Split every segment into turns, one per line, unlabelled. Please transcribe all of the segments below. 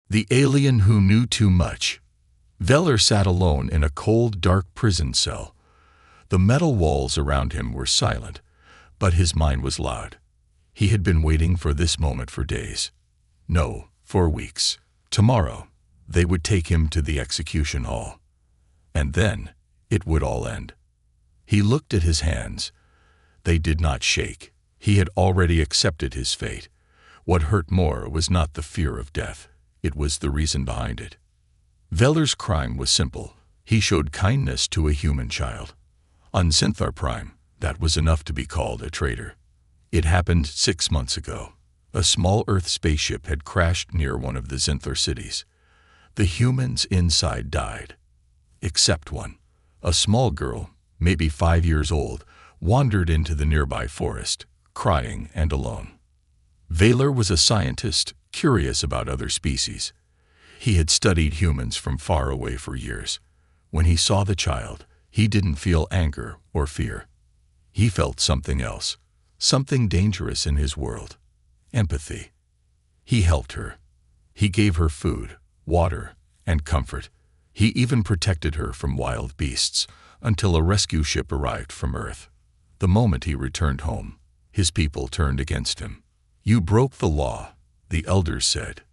The alien who knew too much. Veller sat alone in a cold, dark prison cell. The metal walls around him were silent, but his mind was loud. He had been waiting for this moment for days. No, for weeks. Tomorrow, they would take him to the execution hall. And then, it would all end. He looked at his hands. They did not shake. He had already accepted his fate. What hurt more was not the fear of death. It was the reason behind it. Veller's crime was simple. He showed kindness to a human child. On Synthar Prime, that was enough to be called a traitor. It happened 6 months ago. A small Earth spaceship had crashed near one of the Zinthar cities. The humans inside died. Except one. A small girl, maybe 5 years old, wandered into the nearby forest, crying and alone. Veller was a scientist, curious about other species. He had studied humans from far away for years. When he saw the child, he didn't feel anger or fear. He felt something else, something dangerous in his world. Empathy. He helped her. He gave her food, water, and comfort. He even protected her from wild beasts until a rescue ship arrived from Earth. The moment he returned home, his people turned against him. "You broke the law," the elders said.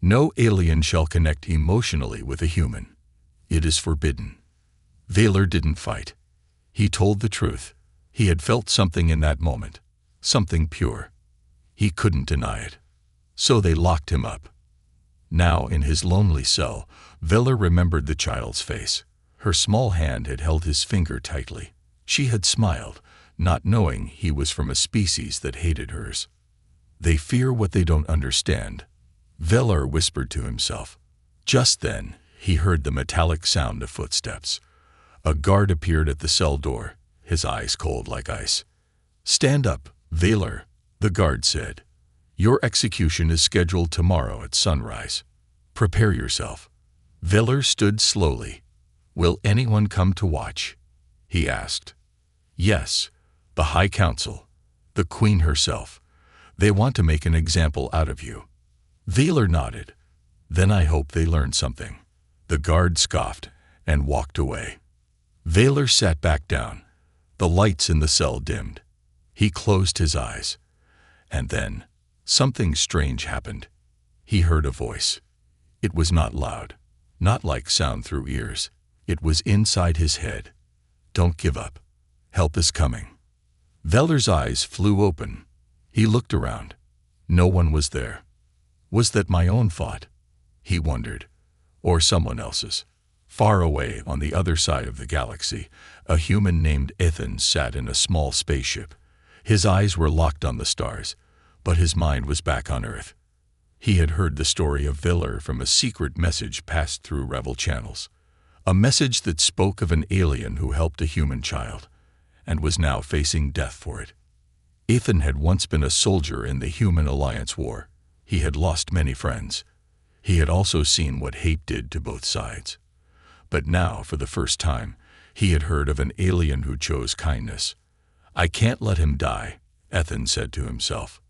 "No alien shall connect emotionally with a human. It is forbidden." Veller didn't fight. He told the truth. He had felt something in that moment, something pure. He couldn't deny it. So they locked him up. Now, in his lonely cell, Veller remembered the child's face. Her small hand had held his finger tightly. She had smiled, not knowing he was from a species that hated hers. "They fear what they don't understand," Veller whispered to himself. Just then, he heard the metallic sound of footsteps. A guard appeared at the cell door, his eyes cold like ice. "Stand up, Veller," the guard said. "Your execution is scheduled tomorrow at sunrise. Prepare yourself." Veller stood slowly. "Will anyone come to watch?" he asked. "Yes, the High Council, the Queen herself. They want to make an example out of you." Veller nodded. "Then I hope they learn something." The guard scoffed and walked away. Veller sat back down. The lights in the cell dimmed. He closed his eyes. And then, something strange happened. He heard a voice. It was not loud, not like sound through ears. It was inside his head. "Don't give up. Help is coming." Veller's eyes flew open. He looked around. No one was there. Was that my own thought? He wondered. Or someone else's. Far away on the other side of the galaxy, a human named Ethan sat in a small spaceship. His eyes were locked on the stars, but his mind was back on Earth. He had heard the story of Veller from a secret message passed through Revel channels. A message that spoke of an alien who helped a human child, and was now facing death for it. Ethan had once been a soldier in the Human Alliance War. He had lost many friends. He had also seen what hate did to both sides. But now, for the first time, he had heard of an alien who chose kindness. "I can't let him die," Ethan said to himself.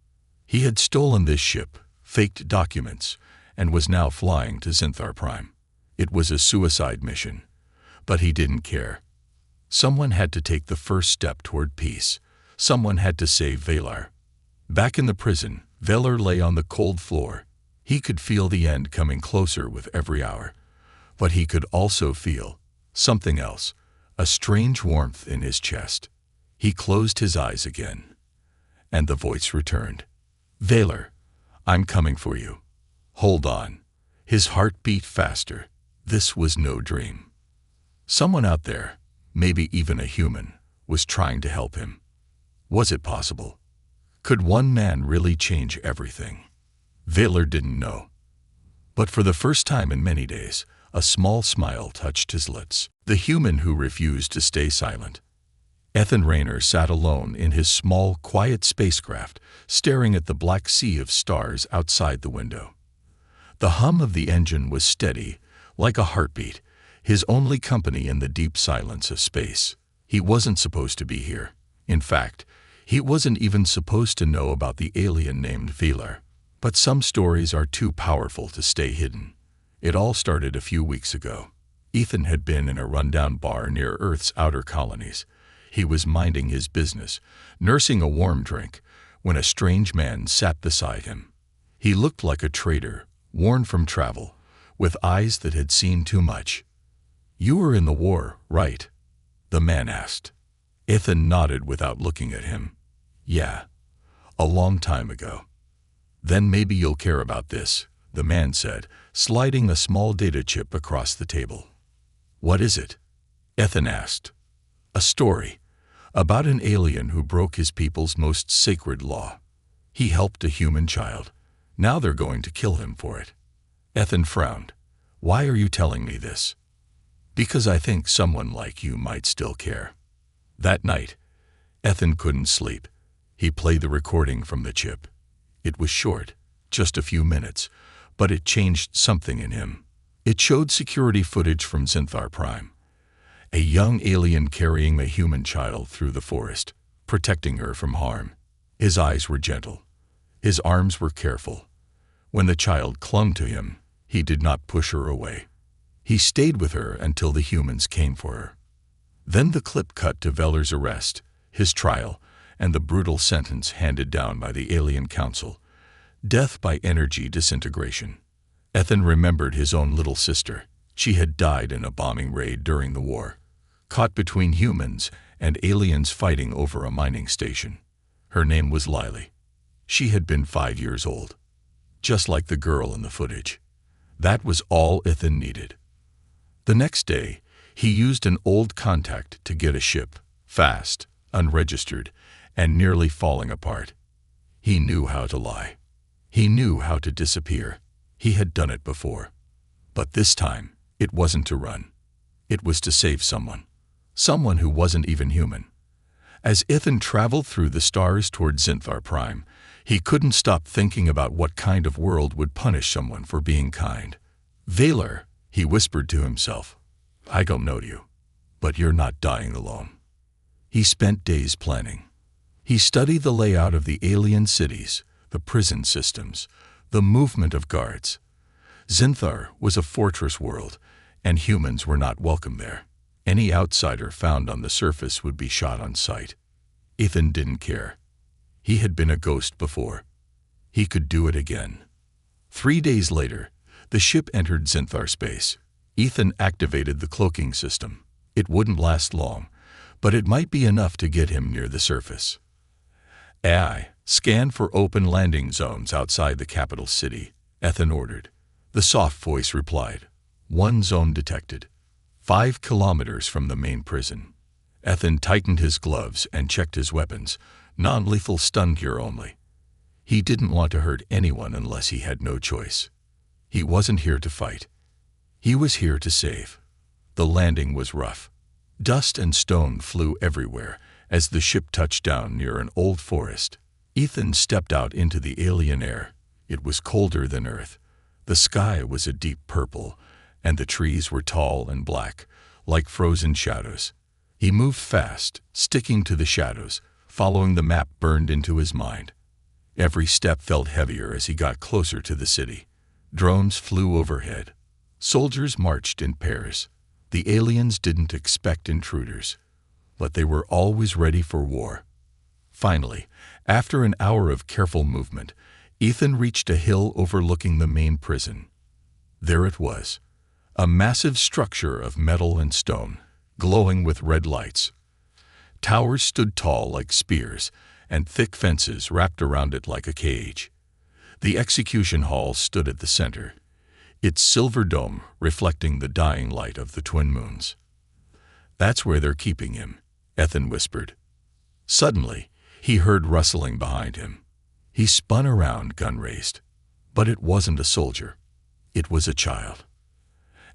He had stolen this ship, faked documents, and was now flying to Synthar Prime. It was a suicide mission, but he didn't care. Someone had to take the first step toward peace. Someone had to save Veller. Back in the prison, Veller lay on the cold floor. He could feel the end coming closer with every hour. But he could also feel something else, a strange warmth in his chest. He closed his eyes again, and the voice returned. "Veller, I'm coming for you. Hold on." His heart beat faster. This was no dream. Someone out there, maybe even a human, was trying to help him. Was it possible? Could one man really change everything? Veller didn't know. But for the first time in many days, a small smile touched his lips. The human who refused to stay silent. Ethan Rayner sat alone in his small, quiet spacecraft, staring at the black sea of stars outside the window. The hum of the engine was steady, like a heartbeat, his only company in the deep silence of space. He wasn't supposed to be here. In fact, he wasn't even supposed to know about the alien named Veller. But some stories are too powerful to stay hidden. It all started a few weeks ago. Ethan had been in a rundown bar near Earth's outer colonies. He was minding his business, nursing a warm drink, when a strange man sat beside him. He looked like a trader, worn from travel, with eyes that had seen too much. "You were in the war, right?" the man asked. Ethan nodded without looking at him. "Yeah, a long time ago." "Then maybe you'll care about this," the man said, sliding a small data chip across the table. "What is it?" Ethan asked. "A story about an alien who broke his people's most sacred law. He helped a human child. Now they're going to kill him for it." Ethan frowned. "Why are you telling me this?" "Because I think someone like you might still care." That night, Ethan couldn't sleep. He played the recording from the chip. It was short, just a few minutes, but it changed something in him. It showed security footage from Zinthar Prime. A young alien carrying a human child through the forest, protecting her from harm. His eyes were gentle. His arms were careful. When the child clung to him, he did not push her away. He stayed with her until the humans came for her. Then the clip cut to Veller's arrest, his trial, and the brutal sentence handed down by the Alien Council. Death by energy disintegration. Ethan remembered his own little sister. She had died in a bombing raid during the war, caught between humans and aliens fighting over a mining station. Her name was Lily. She had been 5 years old, just like the girl in the footage. That was all Ethan needed. The next day, he used an old contact to get a ship, fast, unregistered, and nearly falling apart. He knew how to lie. He knew how to disappear. He had done it before. But this time, it wasn't to run. It was to save someone. Someone who wasn't even human. As Ethan traveled through the stars toward Zinthar Prime, he couldn't stop thinking about what kind of world would punish someone for being kind. "Vaylor," he whispered to himself, "I don't know you, but you're not dying alone." He spent days planning. He studied the layout of the alien cities, the prison systems, the movement of guards. Zinthar was a fortress world, and humans were not welcome there. Any outsider found on the surface would be shot on sight. Ethan didn't care. He had been a ghost before. He could do it again. 3 days later, the ship entered Zinthar space. Ethan activated the cloaking system. It wouldn't last long, but it might be enough to get him near the surface. "AI, scan for open landing zones outside the capital city," Ethan ordered. The soft voice replied, "One zone detected, 5 kilometers from the main prison." Ethan tightened his gloves and checked his weapons, non-lethal stun gear only. He didn't want to hurt anyone unless he had no choice. He wasn't here to fight. He was here to save. The landing was rough. Dust and stone flew everywhere as the ship touched down near an old forest. Ethan stepped out into the alien air. It was colder than Earth. The sky was a deep purple, and the trees were tall and black, like frozen shadows. He moved fast, sticking to the shadows, following the map burned into his mind. Every step felt heavier as he got closer to the city. Drones flew overhead. Soldiers marched in pairs. The aliens didn't expect intruders, but they were always ready for war. Finally, after an hour of careful movement, Ethan reached a hill overlooking the main prison. There it was, a massive structure of metal and stone, glowing with red lights. Towers stood tall like spears, and thick fences wrapped around it like a cage. The execution hall stood at the center, its silver dome reflecting the dying light of the twin moons. "That's where they're keeping him," Ethan whispered. Suddenly, he heard rustling behind him. He spun around, gun raised. But it wasn't a soldier. It was a child.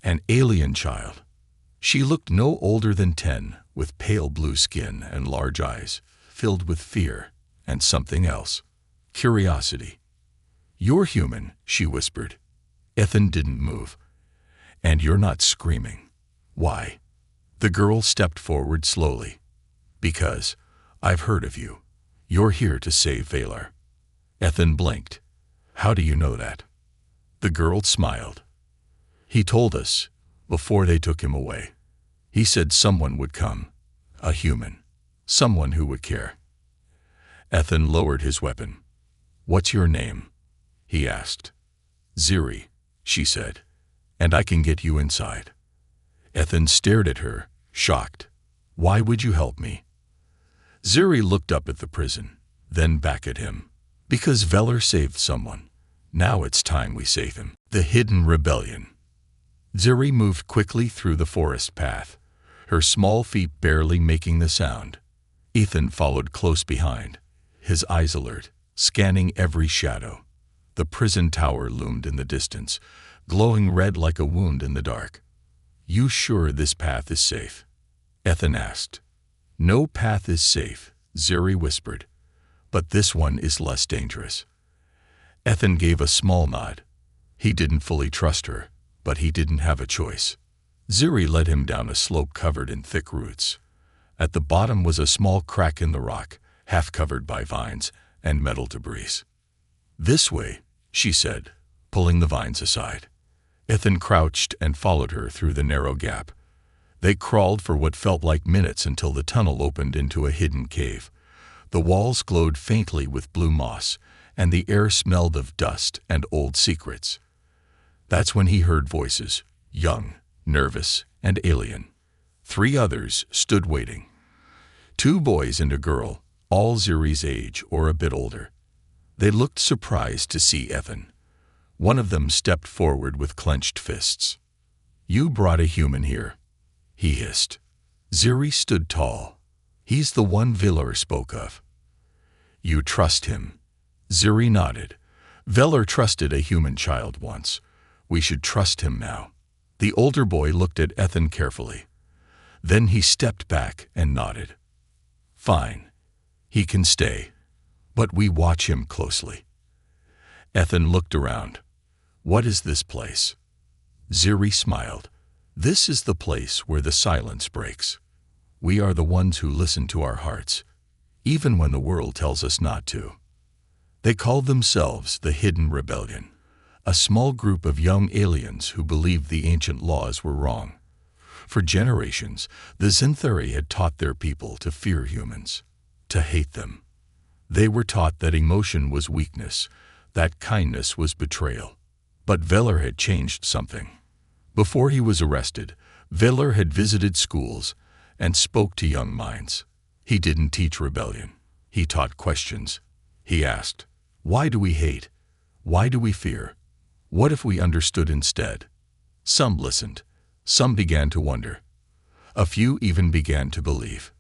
An alien child. She looked no older than 10, with pale blue skin and large eyes, filled with fear and something else. Curiosity. "You're human," she whispered. Ethan didn't move. "And you're not screaming. Why?" The girl stepped forward slowly. "Because I've heard of you. You're here to save Vaylor." Ethan blinked. How do you know that? The girl smiled. He told us, before they took him away. He said someone would come. A human. Someone who would care. Ethan lowered his weapon. What's your name? He asked. Ziri, she said. And I can get you inside. Ethan stared at her, shocked. Why would you help me? Ziri looked up at the prison, then back at him. Because Veller saved someone. Now it's time we save him. The Hidden Rebellion. Ziri moved quickly through the forest path, her small feet barely making the sound. Ethan followed close behind, his eyes alert, scanning every shadow. The prison tower loomed in the distance, glowing red like a wound in the dark. You sure this path is safe? Ethan asked. No path is safe, Ziri whispered, but this one is less dangerous. Ethan gave a small nod. He didn't fully trust her, but he didn't have a choice. Ziri led him down a slope covered in thick roots. At the bottom was a small crack in the rock, half covered by vines and metal debris. This way, she said, pulling the vines aside. Ethan crouched and followed her through the narrow gap. They crawled for what felt like minutes until the tunnel opened into a hidden cave. The walls glowed faintly with blue moss, and the air smelled of dust and old secrets. That's when he heard voices, young, nervous, and alien. 3 others stood waiting. 2 boys and a girl, all Ziri's age or a bit older. They looked surprised to see Ethan. One of them stepped forward with clenched fists. You brought a human here, he hissed. Ziri stood tall. He's the one Veller spoke of. You trust him? Ziri nodded. Veller trusted a human child once. We should trust him now. The older boy looked at Ethan carefully. Then he stepped back and nodded. Fine. He can stay. But we watch him closely. Ethan looked around. What is this place? Ziri smiled. This is the place where the silence breaks. We are the ones who listen to our hearts, even when the world tells us not to. They called themselves the Hidden Rebellion, a small group of young aliens who believed the ancient laws were wrong. For generations, the Zinthari had taught their people to fear humans, to hate them. They were taught that emotion was weakness, that kindness was betrayal. But Veller had changed something. Before he was arrested, Veller had visited schools and spoke to young minds. He didn't teach rebellion. He taught questions. He asked, why do we hate? Why do we fear? What if we understood instead? Some listened. Some began to wonder. A few even began to believe.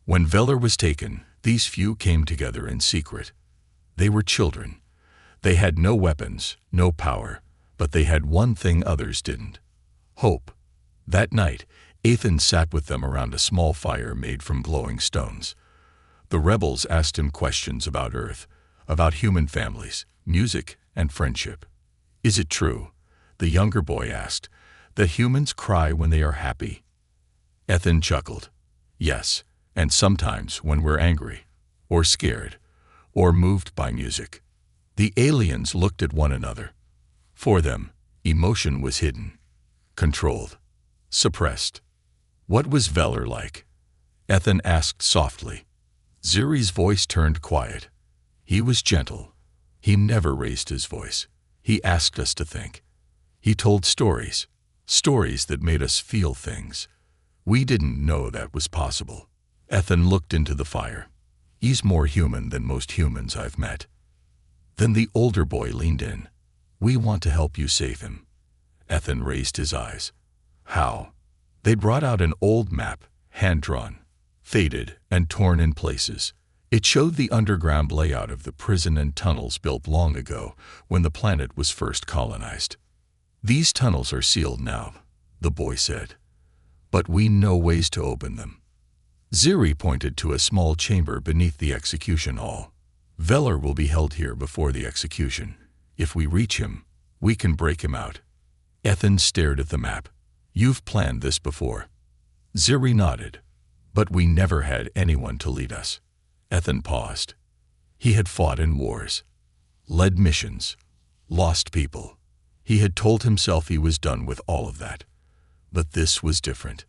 When Veller was taken, these few came together in secret. They were children. They had no weapons, no power, but they had one thing others didn't: hope. That night, Ethan sat with them around a small fire made from glowing stones. The rebels asked him questions about Earth, about human families, music, and friendship. Is it true, the younger boy asked, that humans cry when they are happy? Ethan chuckled. Yes, and sometimes when we're angry, or scared, or moved by music. The aliens looked at one another. For them, emotion was hidden, controlled, suppressed. What was Veller like? Ethan asked softly. Ziri's voice turned quiet. He was gentle. He never raised his voice. He asked us to think. He told stories, stories that made us feel things. We didn't know that was possible. Ethan looked into the fire. He's more human than most humans I've met. Then the older boy leaned in. We want to help you save him. Ethan raised his eyes. How? They brought out an old map, hand-drawn, faded, and torn in places. It showed the underground layout of the prison and tunnels built long ago when the planet was first colonized. These tunnels are sealed now, the boy said. But we know ways to open them. Ziri pointed to a small chamber beneath the execution hall. Veller will be held here before the execution. If we reach him, we can break him out. Ethan stared at the map. You've planned this before. Ziri nodded. But we never had anyone to lead us. Ethan paused. He had fought in wars, led missions, lost people. He had told himself he was done with all of that. But this was different.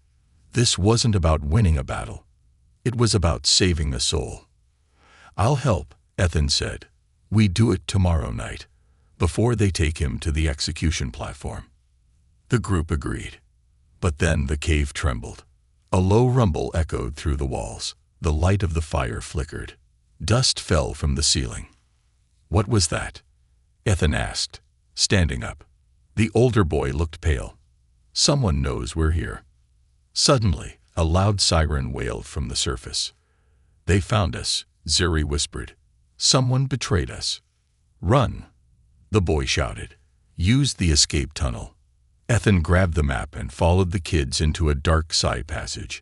This wasn't about winning a battle. It was about saving a soul. "I'll help," Ethan said. "We do it tomorrow night, before they take him to the execution platform." The group agreed. But then the cave trembled. A low rumble echoed through the walls. The light of the fire flickered. Dust fell from the ceiling. "What was that?" Ethan asked, standing up. The older boy looked pale. "Someone knows we're here." Suddenly, a loud siren wailed from the surface. "They found us," Zuri whispered. "Someone betrayed us." "Run!" the boy shouted. "Use the escape tunnel." Ethan grabbed the map and followed the kids into a dark side passage.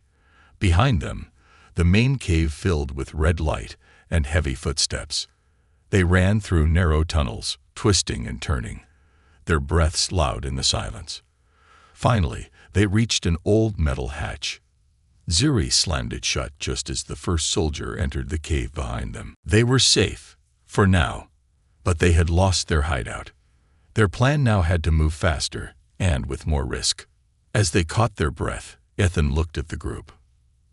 Behind them, the main cave filled with red light and heavy footsteps. They ran through narrow tunnels, twisting and turning, their breaths loud in the silence. Finally, they reached an old metal hatch. Zuri slammed it shut just as the first soldier entered the cave behind them. They were safe, for now, but they had lost their hideout. Their plan now had to move faster, and with more risk. As they caught their breath, Ethan looked at the group.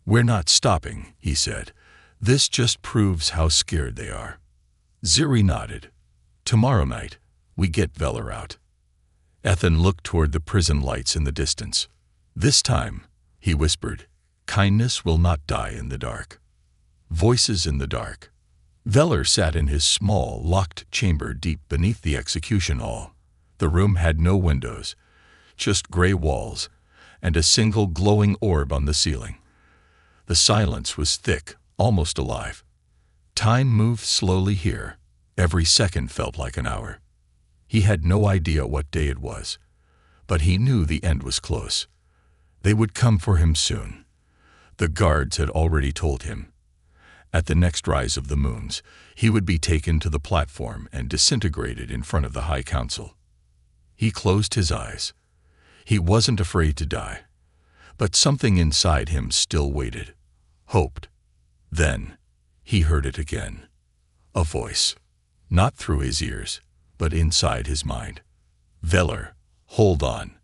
"We're not stopping," he said. "This just proves how scared they are." Zuri nodded. "Tomorrow night, we get Veller out." Ethan looked toward the prison lights in the distance. "This time," he whispered, "kindness will not die in the dark." Voices in the dark. Veller sat in his small, locked chamber deep beneath the execution hall. The room had no windows, just gray walls, and a single glowing orb on the ceiling. The silence was thick, almost alive. Time moved slowly here. Every second felt like an hour. He had no idea what day it was, but he knew the end was close. They would come for him soon. The guards had already told him. At the next rise of the moons, he would be taken to the platform and disintegrated in front of the High Council. He closed his eyes. He wasn't afraid to die, but something inside him still waited, hoped. Then he heard it again. A voice, not through his ears, but inside his mind. "Veller, hold on.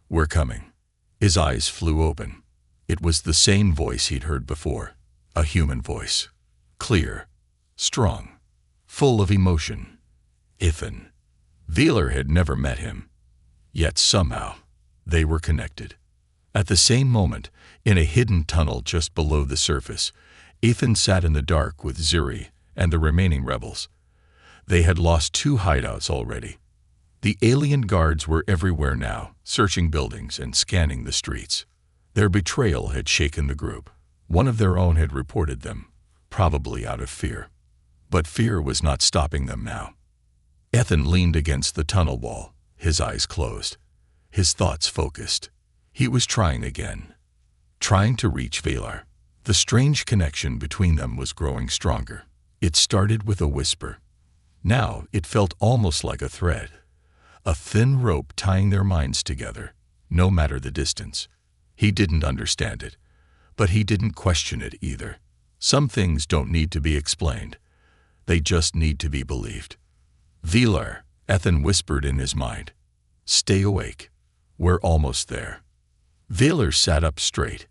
We're coming." His eyes flew open. It was the same voice he'd heard before, a human voice, clear, strong, full of emotion. Ethan. Veller had never met him, yet somehow they were connected. At the same moment, in a hidden tunnel just below the surface, Ethan sat in the dark with Zuri and the remaining rebels. They had lost 2 hideouts already. The alien guards were everywhere now, searching buildings and scanning the streets. Their betrayal had shaken the group. One of their own had reported them, probably out of fear. But fear was not stopping them now. Ethan leaned against the tunnel wall, his eyes closed, his thoughts focused. He was trying again, trying to reach Veller. The strange connection between them was growing stronger. It started with a whisper. Now it felt almost like a thread, a thin rope tying their minds together, no matter the distance. He didn't understand it, but he didn't question it either. Some things don't need to be explained. They just need to be believed. "Veller," Ethan whispered in his mind. "Stay awake. We're almost there." Veller sat up straight.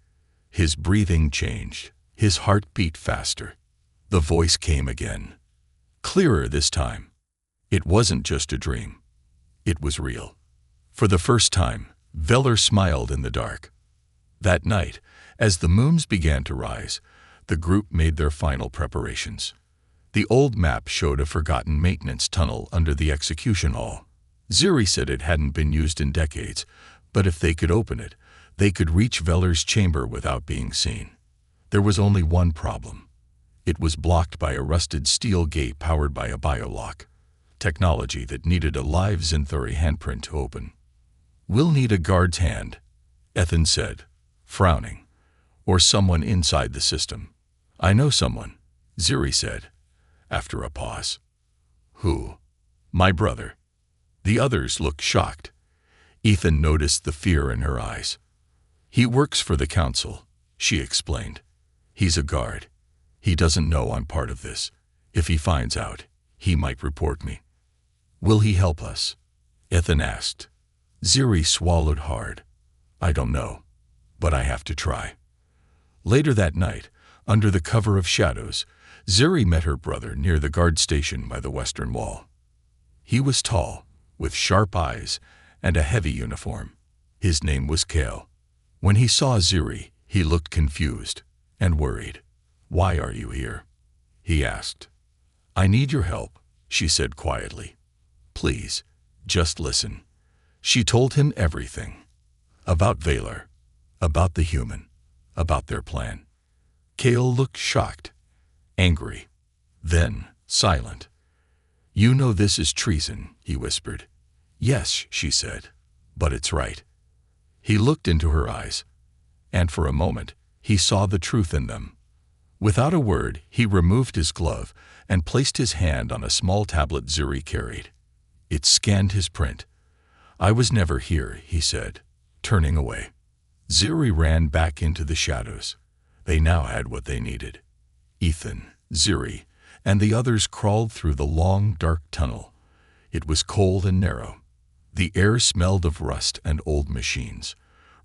His breathing changed. His heart beat faster. The voice came again. Clearer this time. It wasn't just a dream. It was real. For the first time, Veller smiled in the dark. That night, as the moons began to rise, the group made their final preparations. The old map showed a forgotten maintenance tunnel under the execution hall. Zuri said it hadn't been used in decades, but if they could open it, they could reach Veller's chamber without being seen. There was only one problem. It was blocked by a rusted steel gate powered by a biolock, technology that needed a live Zinthuri handprint to open. "We'll need a guard's hand," Ethan said, frowning, "or someone inside the system." "I know someone," Zuri said, after a pause. "Who?" "My brother." The others looked shocked. Ethan noticed the fear in her eyes. "He works for the council," she explained. "He's a guard. He doesn't know I'm part of this. If he finds out, he might report me." Will he help us? Ethan asked. Ziri swallowed hard. I don't know, but I have to try. Later that night, under the cover of shadows, Ziri met her brother near the guard station by the western wall. He was tall, with sharp eyes and a heavy uniform. His name was Kale. When he saw Ziri, he looked confused and worried. Why are you here? He asked. I need your help, she said quietly. Please, just listen. She told him everything. About Valor, about the human, about their plan. Kale looked shocked, angry, then silent. You know this is treason, he whispered. Yes, she said, but it's right. He looked into her eyes, and for a moment he saw the truth in them. Without a word, he removed his glove and placed his hand on a small tablet Ziri carried. It scanned his print. I was never here, he said, turning away. Ziri ran back into the shadows. They now had what they needed. Ethan, Ziri, and the others crawled through the long, dark tunnel. It was cold and narrow. The air smelled of rust and old machines.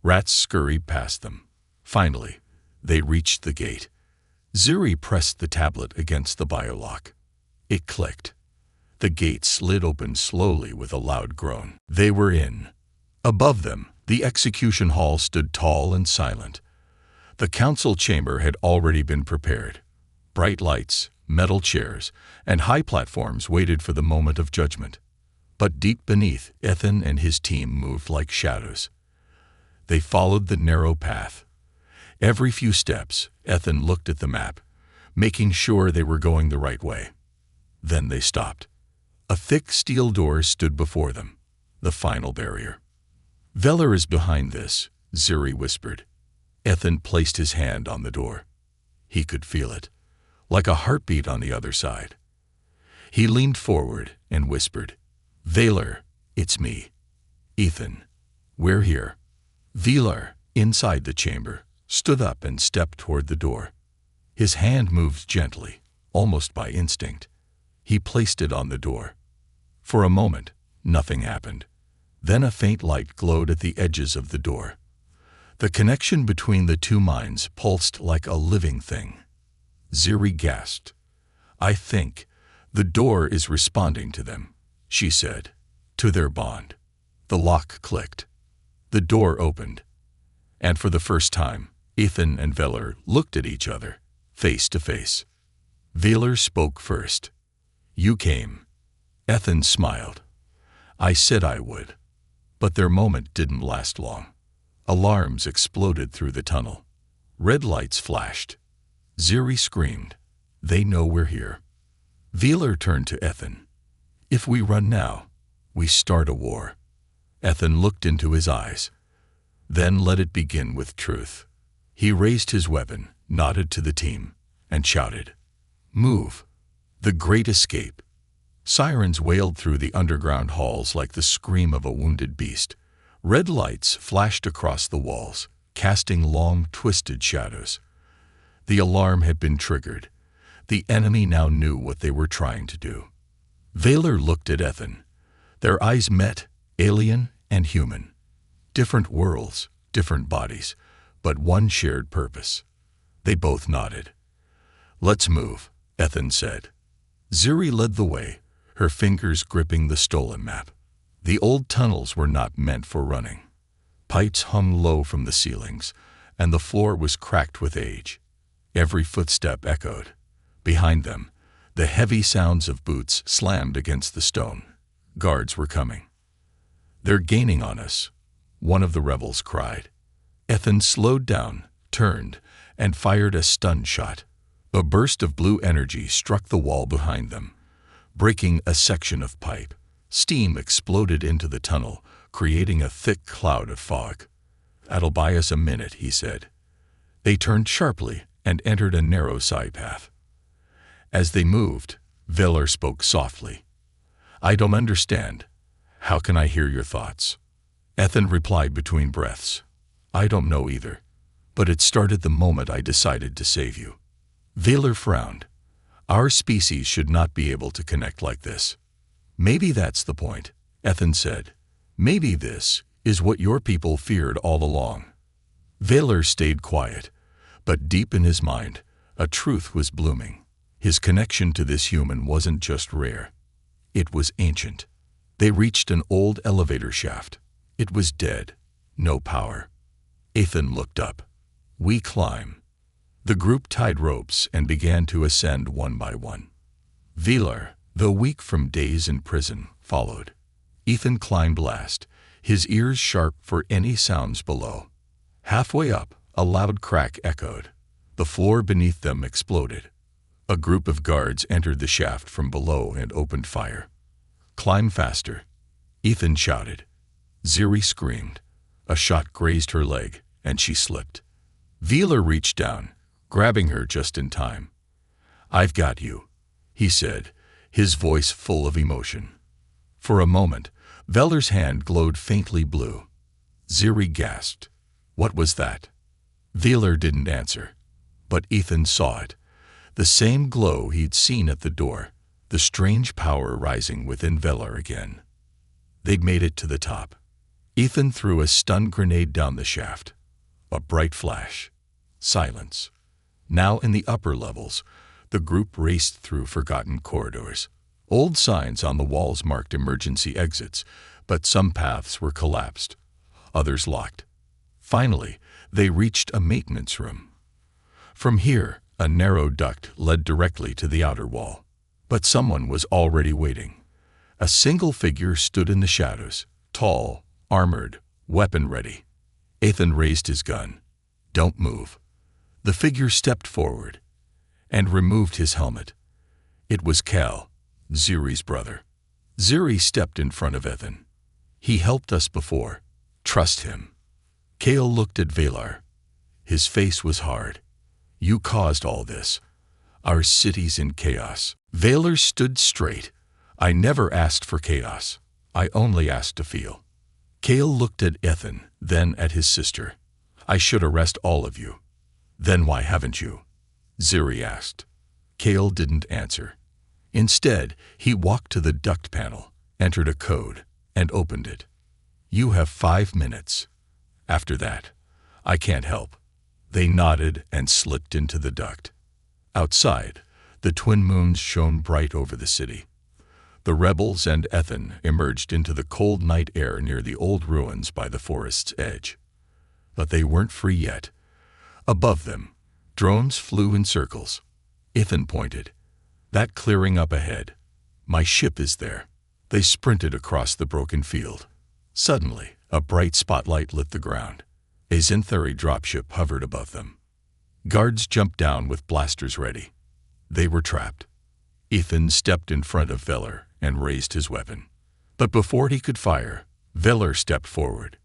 Rats scurried past them. Finally, they reached the gate. Ziri pressed the tablet against the biolock. It clicked. The gate slid open slowly with a loud groan. They were in. Above them, the execution hall stood tall and silent. The council chamber had already been prepared. Bright lights, metal chairs, and high platforms waited for the moment of judgment. But deep beneath, Ethan and his team moved like shadows. They followed the narrow path. Every few steps, Ethan looked at the map, making sure they were going the right way. Then they stopped. A thick steel door stood before them, the final barrier. Valor is behind this, Ziri whispered. Ethan placed his hand on the door. He could feel it, like a heartbeat on the other side. He leaned forward and whispered, Valor, it's me. Ethan, we're here. Valor, inside the chamber, stood up and stepped toward the door. His hand moved gently, almost by instinct. He placed it on the door. For a moment, nothing happened. Then a faint light glowed at the edges of the door. The connection between the two minds pulsed like a living thing. Ziri gasped. I think the door is responding to them, she said, to their bond. The lock clicked. The door opened. And for the first time, Ethan and Valor looked at each other, face to face. Valor spoke first. You came. Ethan smiled. I said I would. But their moment didn't last long. Alarms exploded through the tunnel. Red lights flashed. Ziri screamed. They know we're here. Valor turned to Ethan. If we run now, we start a war. Ethan looked into his eyes. Then let it begin with truth. He raised his weapon, nodded to the team, and shouted, Move! The Great Escape! Sirens wailed through the underground halls like the scream of a wounded beast. Red lights flashed across the walls, casting long, twisted shadows. The alarm had been triggered. The enemy now knew what they were trying to do. Valor looked at Ethan. Their eyes met, alien and human. Different worlds, different bodies, but one shared purpose. They both nodded. Let's move, Ethan said. Ziri led the way, her fingers gripping the stolen map. The old tunnels were not meant for running. Pipes hung low from the ceilings, and the floor was cracked with age. Every footstep echoed. Behind them, the heavy sounds of boots slammed against the stone. Guards were coming. They're gaining on us, one of the rebels cried. Ethan slowed down, turned, and fired a stun shot. A burst of blue energy struck the wall behind them, breaking a section of pipe. Steam exploded into the tunnel, creating a thick cloud of fog. That'll buy us a minute, he said. They turned sharply and entered a narrow side path. As they moved, Valor spoke softly. I don't understand. How can I hear your thoughts? Ethan replied between breaths. I don't know either, but it started the moment I decided to save you. Valor frowned. Our species should not be able to connect like this. Maybe that's the point, Ethan said. Maybe this is what your people feared all along. Valor stayed quiet, but deep in his mind, a truth was blooming. His connection to this human wasn't just rare. It was ancient. They reached an old elevator shaft. It was dead. No power. Ethan looked up. We climb. The group tied ropes and began to ascend one by one. Velar, though weak from days in prison, followed. Ethan climbed last, his ears sharp for any sounds below. Halfway up, a loud crack echoed. The floor beneath them exploded. A group of guards entered the shaft from below and opened fire. Climb faster, Ethan shouted. Ziri screamed. A shot grazed her leg, and she slipped. Velar reached down, grabbing her just in time. I've got you, he said, his voice full of emotion. For a moment, Velar's hand glowed faintly blue. Ziri gasped. What was that? Velar didn't answer, but Ethan saw it. The same glow he'd seen at the door, the strange power rising within Velar again. They'd made it to the top. Ethan threw a stun grenade down the shaft. A bright flash. Silence. Now in the upper levels, the group raced through forgotten corridors. Old signs on the walls marked emergency exits, but some paths were collapsed, others locked. Finally, they reached a maintenance room. From here, a narrow duct led directly to the outer wall. But someone was already waiting. A single figure stood in the shadows, tall, armored, weapon ready. Ethan raised his gun. Don't move. The figure stepped forward and removed his helmet. It was Cal, Ziri's brother. Ziri stepped in front of Ethan. He helped us before. Trust him. Cal looked at Velar. His face was hard. You caused all this. Our city's in chaos. Velar stood straight. I never asked for chaos. I only asked to feel. Cal looked at Ethan, then at his sister. I should arrest all of you. Then why haven't you? Ziri asked. Cal didn't answer. Instead, he walked to the duct panel, entered a code, and opened it. You have 5 minutes. After that, I can't help. They nodded and slipped into the duct. Outside, the twin moons shone bright over the city. The rebels and Ethan emerged into the cold night air near the old ruins by the forest's edge. But they weren't free yet. Above them, drones flew in circles. Ethan pointed. That clearing up ahead. My ship is there. They sprinted across the broken field. Suddenly, a bright spotlight lit the ground. A Zinthari dropship hovered above them. Guards jumped down with blasters ready. They were trapped. Ethan stepped in front of Velar and raised his weapon. But before he could fire, Velar stepped forward.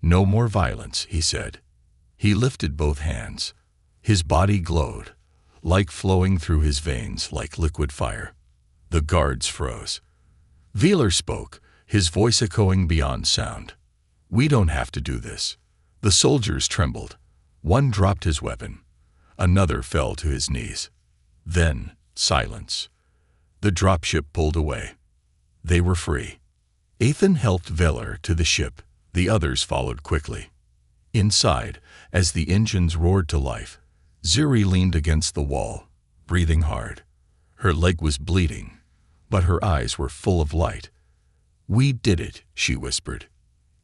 No more violence, he said. He lifted both hands. His body glowed, light flowing through his veins like liquid fire. The guards froze. Velar spoke, his voice echoing beyond sound. We don't have to do this. The soldiers trembled. One dropped his weapon. Another fell to his knees. Then, silence. The dropship pulled away. They were free. Ethan helped Velar to the ship. The others followed quickly. Inside, as the engines roared to life, Ziri leaned against the wall, breathing hard. Her leg was bleeding, but her eyes were full of light. We did it, she whispered.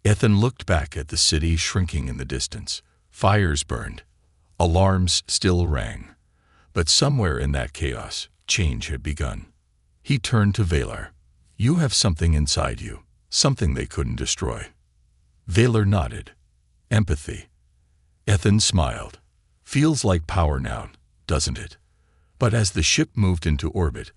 Ethan looked back at the city shrinking in the distance. Fires burned. Alarms still rang. But somewhere in that chaos, change had begun. He turned to Velar. You have something inside you, something they couldn't destroy. Velar nodded. Empathy. Ethan smiled. Feels like power now, doesn't it? But as the ship moved into orbit,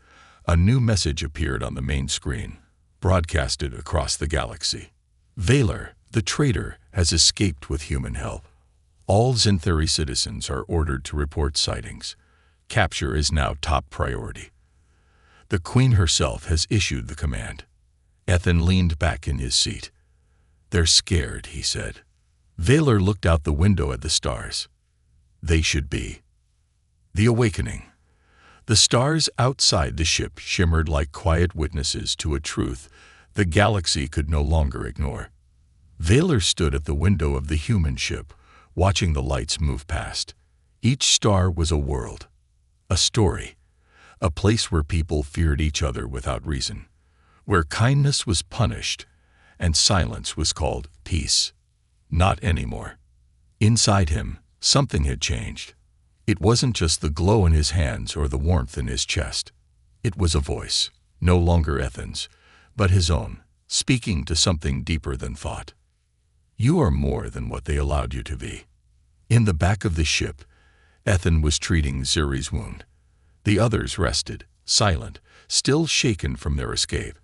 a new message appeared on the main screen, broadcasted across the galaxy. Velar, the traitor, has escaped with human help. All Zinthari citizens are ordered to report sightings. Capture is now top priority. The Queen herself has issued the command. Ethan leaned back in his seat. They're scared, he said. Velar looked out the window at the stars. They should be. The awakening. The stars outside the ship shimmered like quiet witnesses to a truth the galaxy could no longer ignore. Vaylor stood at the window of the human ship, watching the lights move past. Each star was a world, a story, a place where people feared each other without reason, where kindness was punished and silence was called peace. Not anymore. Inside him, something had changed. It wasn't just the glow in his hands or the warmth in his chest. It was a voice, no longer Ethan's, but his own, speaking to something deeper than thought. You are more than what they allowed you to be. In the back of the ship, Ethan was treating Ziri's wound. The others rested, silent, still shaken from their escape.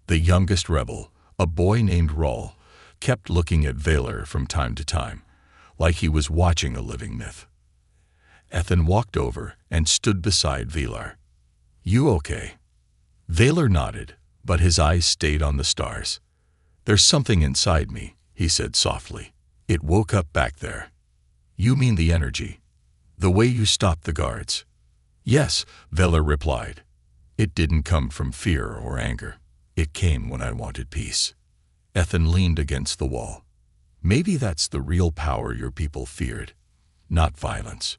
The youngest rebel, a boy named Rawl, kept looking at Vaylor from time to time, like he was watching a living myth. Ethan walked over and stood beside Vaylor. You okay? Vaylor nodded, but his eyes stayed on the stars. There's something inside me, he said softly. It woke up back there. You mean the energy? The way you stopped the guards? Yes, Vaylor replied. It didn't come from fear or anger. It came when I wanted peace. Ethan leaned against the wall. Maybe that's the real power your people feared. Not violence,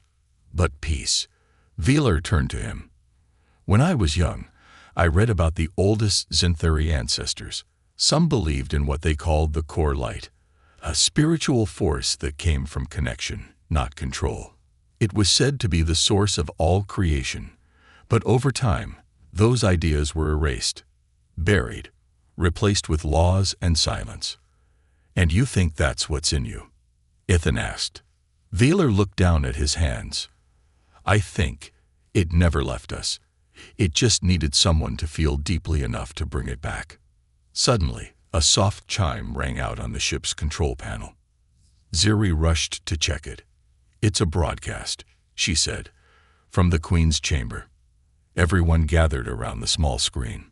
but peace. Vaylor turned to him. When I was young, I read about the oldest Zinthari ancestors. Some believed in what they called the core light, a spiritual force that came from connection, not control. It was said to be the source of all creation, but over time, those ideas were erased, buried, replaced with laws and silence. And you think that's what's in you? Ethan asked. Vaylor looked down at his hands. I think it never left us. It just needed someone to feel deeply enough to bring it back. Suddenly, a soft chime rang out on the ship's control panel. Ziri rushed to check it. It's a broadcast, she said, from the Queen's chamber. Everyone gathered around the small screen.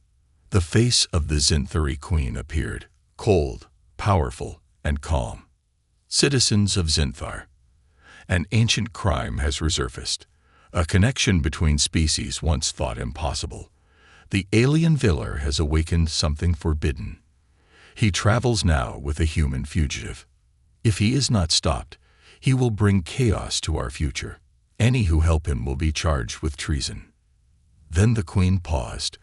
The face of the Zinthari Queen appeared, cold, powerful, and calm. Citizens of Zinthar, an ancient crime has resurfaced, a connection between species once thought impossible. The alien Vaylor has awakened something forbidden. He travels now with a human fugitive. If he is not stopped, he will bring chaos to our future. Any who help him will be charged with treason. Then the Queen paused,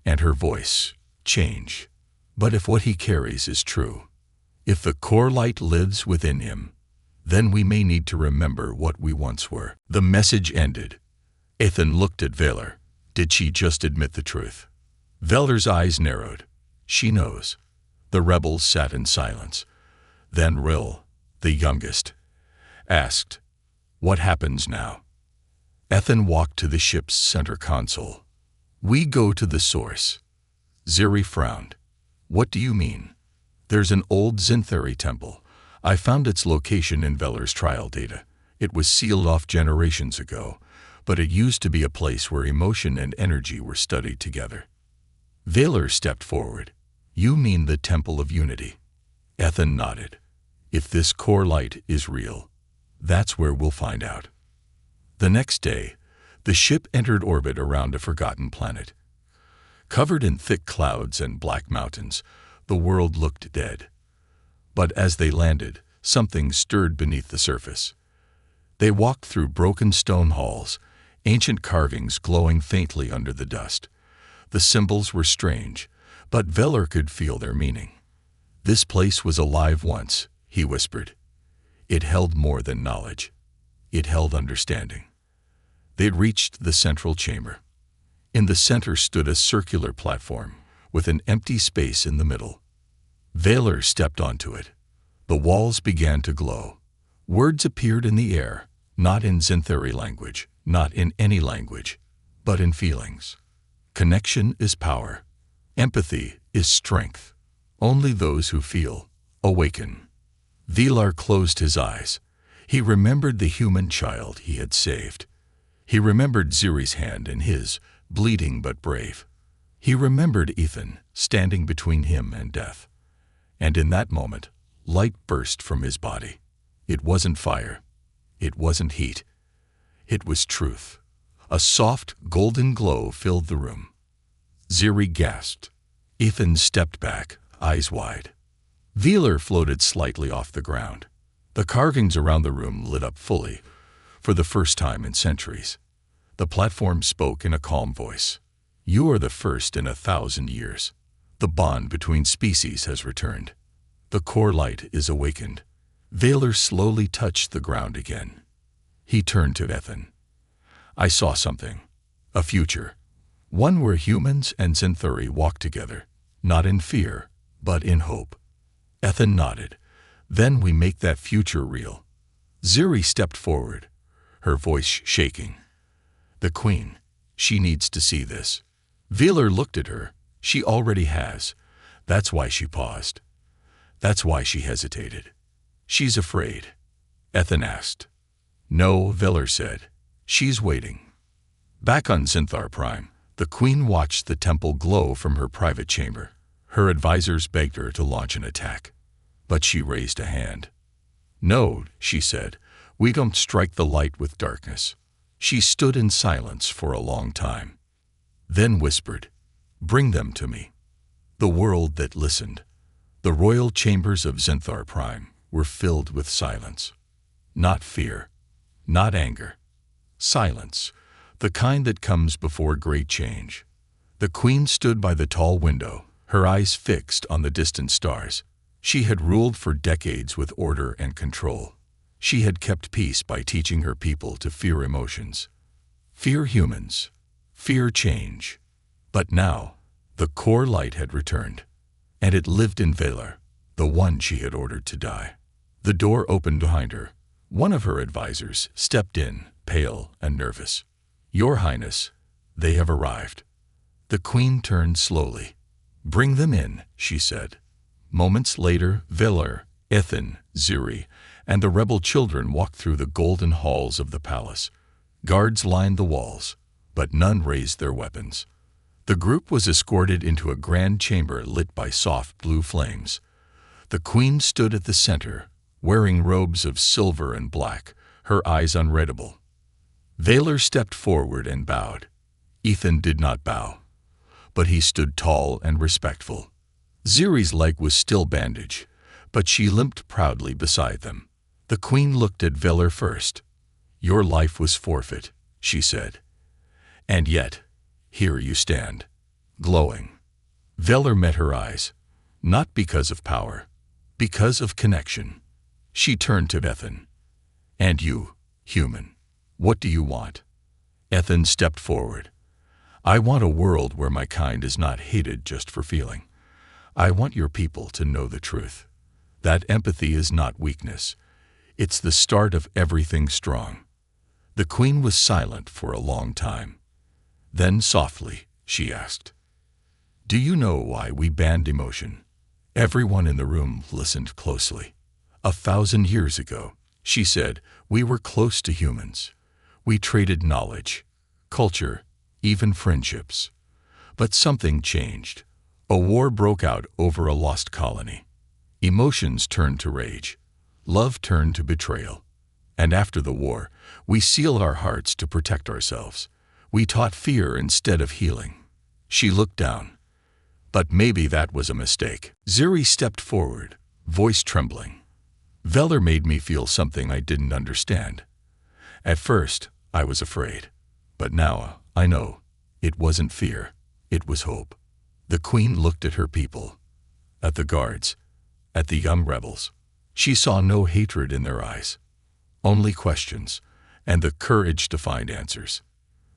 and her voice changed. But if what he carries is true, if the core light lives within him, then we may need to remember what we once were. The message ended. Ethan looked at Vaylor. Did she just admit the truth? Vaylor's eyes narrowed. She knows. The rebels sat in silence. Then Rill, the youngest, asked, What happens now? Ethan walked to the ship's center console. We go to the source. Ziri frowned. What do you mean? There's an old Zinthari temple. I found its location in Vaylor's trial data. It was sealed off generations ago, but it used to be a place where emotion and energy were studied together. Vaylor stepped forward. You mean the Temple of Unity? Ethan nodded. If this core light is real, that's where we'll find out. The next day, the ship entered orbit around a forgotten planet. Covered in thick clouds and black mountains, the world looked dead. But as they landed, something stirred beneath the surface. They walked through broken stone halls, ancient carvings glowing faintly under the dust. The symbols were strange, but Vaylor could feel their meaning. This place was alive once, he whispered. It held more than knowledge. It held understanding. They'd reached the central chamber. In the center stood a circular platform, with an empty space in the middle. Vaylor stepped onto it. The walls began to glow. Words appeared in the air, not in Zinthari language, not in any language, but in feelings. Connection is power. Empathy is strength. Only those who feel awaken. Vaylor closed his eyes. He remembered the human child he had saved. He remembered Ziri's hand in his, bleeding but brave. He remembered Ethan, standing between him and death. And in that moment, light burst from his body. It wasn't fire. It wasn't heat. It was truth. A soft, golden glow filled the room. Ziri gasped. Ethan stepped back, eyes wide. Velar floated slightly off the ground. The carvings around the room lit up fully, for the first time in centuries. The platform spoke in a calm voice. You are the first in 1,000 years. The bond between species has returned. The core light is awakened. Velar slowly touched the ground again. He turned to Ethan. I saw something. A future. One where humans and Zinthuri walk together, not in fear, but in hope. Ethan nodded. Then we make that future real. Ziri stepped forward, her voice shaking. The Queen. She needs to see this. Velar looked at her. She already has. That's why she paused. That's why she hesitated. She's afraid. Ethan asked. No, Velar said. She's waiting. Back on Zinthar Prime, the Queen watched the temple glow from her private chamber. Her advisors begged her to launch an attack. But she raised a hand. No, she said, we don't strike the light with darkness. She stood in silence for a long time. Then whispered, bring them to me. The world that listened. The royal chambers of Zinthar Prime were filled with silence. Not fear, not anger. Silence, the kind that comes before great change. The Queen stood by the tall window, her eyes fixed on the distant stars. She had ruled for decades with order and control. She had kept peace by teaching her people to fear emotions. Fear humans. Fear change. But now, the core light had returned. And it lived in Velar, the one she had ordered to die. The door opened behind her. One of her advisors stepped in, pale and nervous. Your Highness, they have arrived. The Queen turned slowly. Bring them in, she said. Moments later, Velar, Ethan, Ziri, and the rebel children walked through the golden halls of the palace. Guards lined the walls, but none raised their weapons. The group was escorted into a grand chamber lit by soft blue flames. The Queen stood at the center, wearing robes of silver and black, her eyes unreadable. Velar stepped forward and bowed. Ethan did not bow, but he stood tall and respectful. Ziri's leg was still bandaged, but she limped proudly beside them. The Queen looked at Velar first. Your life was forfeit, she said. And yet, here you stand, glowing. Velar met her eyes, not because of power, because of connection. She turned to Ethan. And you, human, what do you want? Ethan stepped forward. I want a world where my kind is not hated just for feeling. I want your people to know the truth. That empathy is not weakness. It's the start of everything strong. The Queen was silent for a long time. Then softly, she asked, do you know why we banned emotion? Everyone in the room listened closely. 1,000 years ago, she said, we were close to humans. We traded knowledge, culture, even friendships. But something changed. A war broke out over a lost colony. Emotions turned to rage. Love turned to betrayal. And after the war, we sealed our hearts to protect ourselves. We taught fear instead of healing. She looked down. But maybe that was a mistake. Ziri stepped forward, voice trembling. Velar made me feel something I didn't understand. At first, I was afraid. But now, I know. It wasn't fear. It was hope. The Queen looked at her people, at the guards, at the young rebels. She saw no hatred in their eyes, only questions, and the courage to find answers.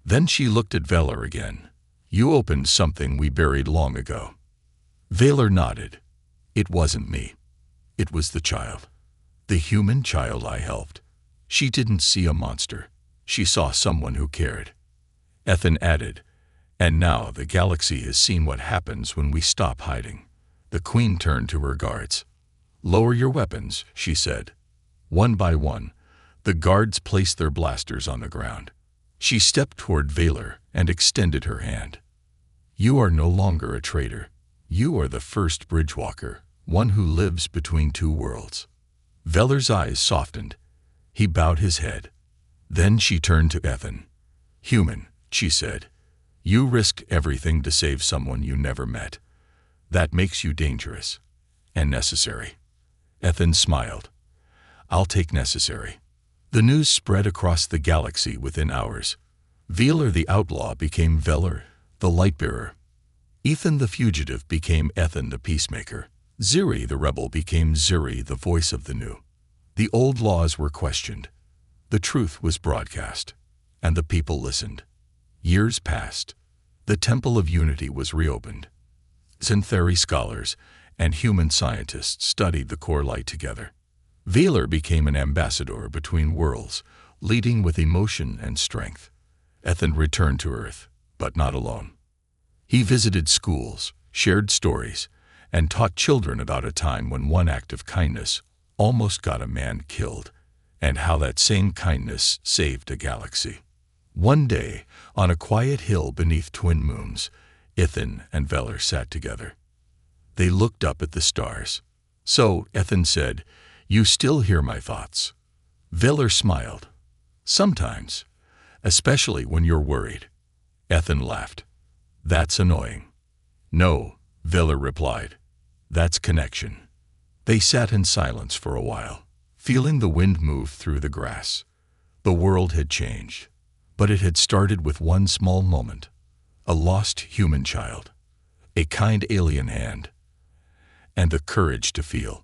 Then she looked at Velar again. You opened something we buried long ago. Velar nodded. It wasn't me. It was the child. The human child I helped. She didn't see a monster. She saw someone who cared. Ethan added, and now the galaxy has seen what happens when we stop hiding. The Queen turned to her guards. Lower your weapons, she said. One by one, the guards placed their blasters on the ground. She stepped toward Velar and extended her hand. You are no longer a traitor. You are the first bridgewalker, one who lives between two worlds. Velar's eyes softened. He bowed his head. Then she turned to Ethan. Human, she said. You risked everything to save someone you never met. That makes you dangerous. And necessary. Ethan smiled. I'll take necessary. The news spread across the galaxy within hours. Velar the outlaw became Velar, the lightbearer. Ethan the fugitive became Ethan the peacemaker. Ziri the rebel became Ziri, the voice of the new. The old laws were questioned. The truth was broadcast. And the people listened. Years passed. The Temple of Unity was reopened. Syntheri scholars and human scientists studied the core light together. Velar became an ambassador between worlds, leading with emotion and strength. Ethan returned to Earth, but not alone. He visited schools, shared stories, and taught children about a time when one act of kindness almost got a man killed, and how that same kindness saved a galaxy. One day, on a quiet hill beneath twin moons, Ethan and Velar sat together. They looked up at the stars. So, Ethan said, "You still hear my thoughts." Velar smiled. "Sometimes, especially when you're worried." Ethan laughed. "That's annoying." "No," Velar replied. "That's connection." They sat in silence for a while, feeling the wind move through the grass. The world had changed, but it had started with one small moment. A lost human child, a kind alien hand, and the courage to feel.